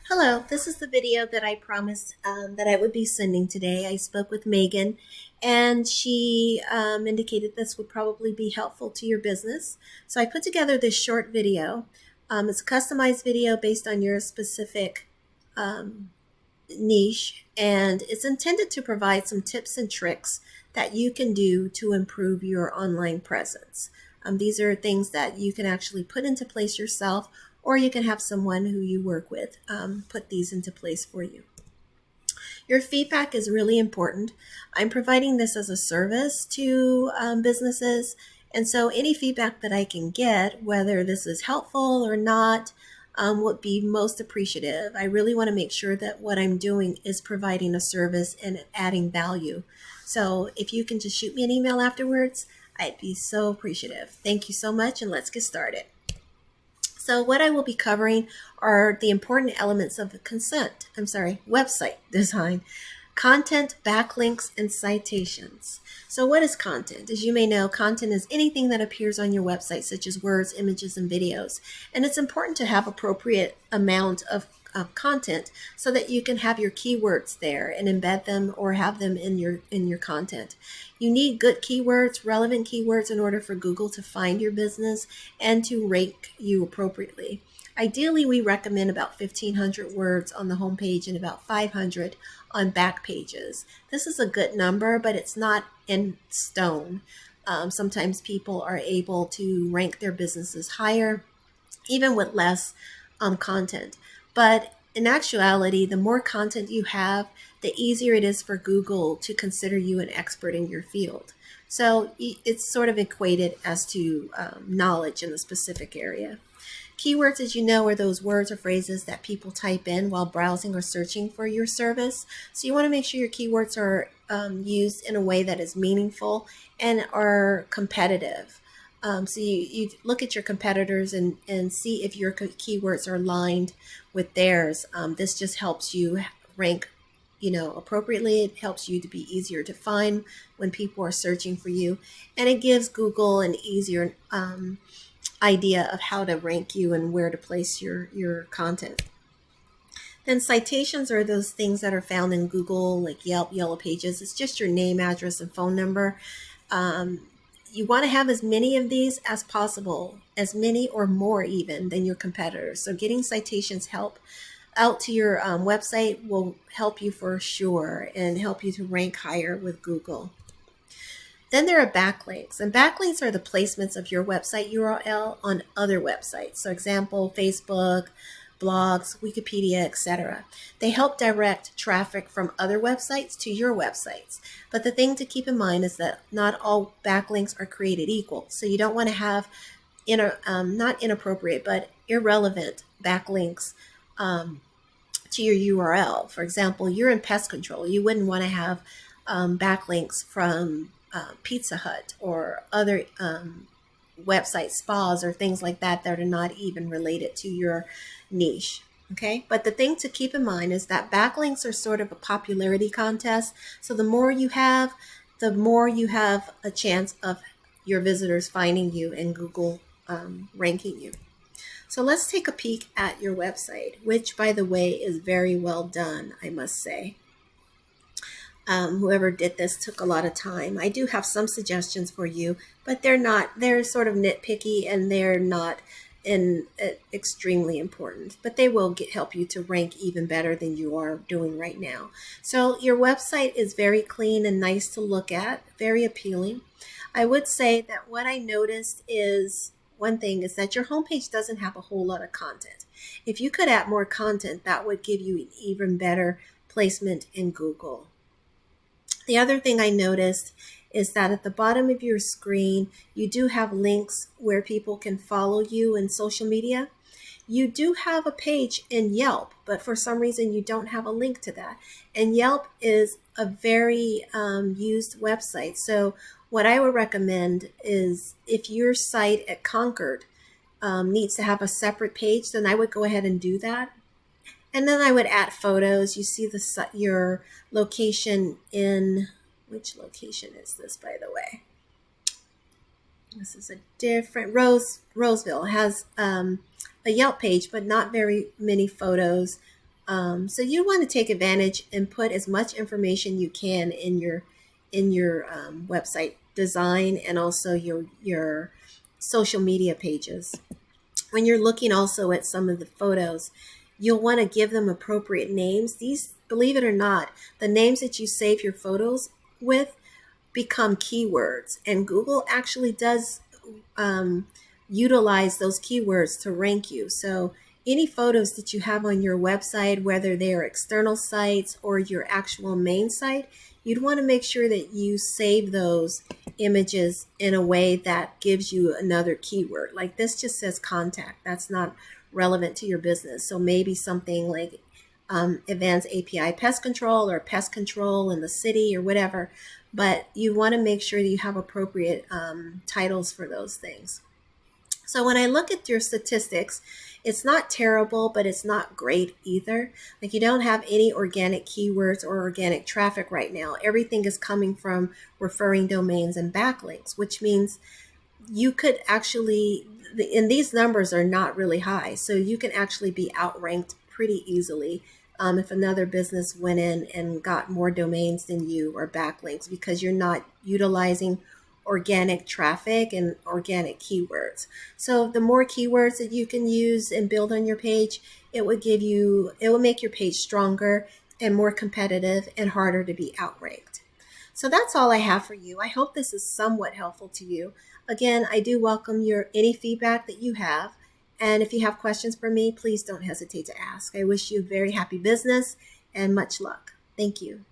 Hello, this is the video that I promised that I would be sending today. I spoke with Megan and she indicated this would probably be helpful to your business. So I put together this short video. It's a customized video based on your specific um, niche, and it's intended to provide some tips and tricks that you can do to improve your online presence. These are things that you can actually put into place yourself, or you can have someone who you work with put these into place for you. Your feedback is really important. I'm providing this as a service to businesses, and so any feedback that I can get, whether this is helpful or not, would be most appreciative. I really want to make sure that what I'm doing is providing a service and adding value. So if you can just shoot me an email afterwards, I'd be so appreciative. Thank you so much, and let's get started. So what I will be covering are the important elements of website design, content, backlinks, and citations. So what is content? As you may know, content is anything that appears on your website, such as words, images, and videos. And it's important to have appropriate amount of content so that you can have your keywords there and embed them or have them in your content. You need good keywords, relevant keywords, in order for Google to find your business and to rank you appropriately. Ideally, we recommend about 1,500 words on the homepage and about 500 on back pages. This is a good number, but it's not in stone. Sometimes people are able to rank their businesses higher, even with less content. But in actuality, the more content you have, the easier it is for Google to consider you an expert in your field. So it's sort of equated as to knowledge in a specific area. Keywords, as you know, are those words or phrases that people type in while browsing or searching for your service. So you want to make sure your keywords are used in a way that is meaningful and are competitive. So you look at your competitors and see if your keywords are aligned with theirs. This just helps you rank appropriately. It helps you to be easier to find when people are searching for you. And it gives Google an easier idea of how to rank you and where to place your content. Then citations are those things that are found in Google, like Yelp, Yellow Pages. It's just your name, address, and phone number. You want to have as many of these as possible, as many or more even than your competitors. So getting citations out to your website will help you for sure and help you to rank higher with Google. Then there are backlinks, and backlinks are the placements of your website URL on other websites. So example, Facebook, blogs, Wikipedia, etc. They help direct traffic from other websites to your websites. But the thing to keep in mind is that not all backlinks are created equal. So you don't want to have not inappropriate, but irrelevant backlinks to your URL. For example, you're in pest control. You wouldn't want to have backlinks from Pizza Hut or other websites, spas, or things like that are not even related to your niche. Okay, but the thing to keep in mind is that backlinks are sort of a popularity contest. So the more you have a chance of your visitors finding you and Google ranking you. So let's take a peek at your website, which, by the way, is very well done, I must say. Whoever did this took a lot of time. I do have some suggestions for you, but they're sort of nitpicky and they're not extremely important, but they will help you to rank even better than you are doing right now. So your website is very clean and nice to look at, very appealing. I would say that what I noticed is one thing is that your homepage doesn't have a whole lot of content. If you could add more content, that would give you an even better placement in Google. The other thing I noticed is that at the bottom of your screen, you do have links where people can follow you in social media. You do have a page in Yelp, but for some reason you don't have a link to that. And Yelp is a very used website. So what I would recommend is if your site at Concord needs to have a separate page, then I would go ahead and do that. And then I would add photos. You see your location in, which location is this, by the way? This is a different, Roseville has a Yelp page, but not very many photos So you want to take advantage and put as much information you can in your website design and also your social media pages. When you're looking also at some of the photos, you'll want to give them appropriate names. These, believe it or not, the names that you save your photos with become keywords, and Google actually does um, utilize those keywords to rank you. So any photos that you have on your website, whether they are external sites or your actual main site, you'd want to make sure that you save those images in a way that gives you another keyword. Like this just says contact. That's not relevant to your business. So maybe something like Advanced API Pest Control or Pest Control in the city or whatever. But you want to make sure that you have appropriate titles for those things. So when I look at your statistics, it's not terrible, but it's not great either. Like you don't have any organic keywords or organic traffic right now. Everything is coming from referring domains and backlinks, which means you could actually, and these numbers are not really high, so you can actually be outranked pretty easily if another business went in and got more domains than you or backlinks because you're not utilizing organic traffic and organic keywords. So the more keywords that you can use and build on your page, it will make your page stronger and more competitive and harder to be outranked. So that's all I have for you. I hope this is somewhat helpful to you. Again, I do welcome your any feedback that you have. And if you have questions for me, please don't hesitate to ask. I wish you very happy business and much luck. Thank you.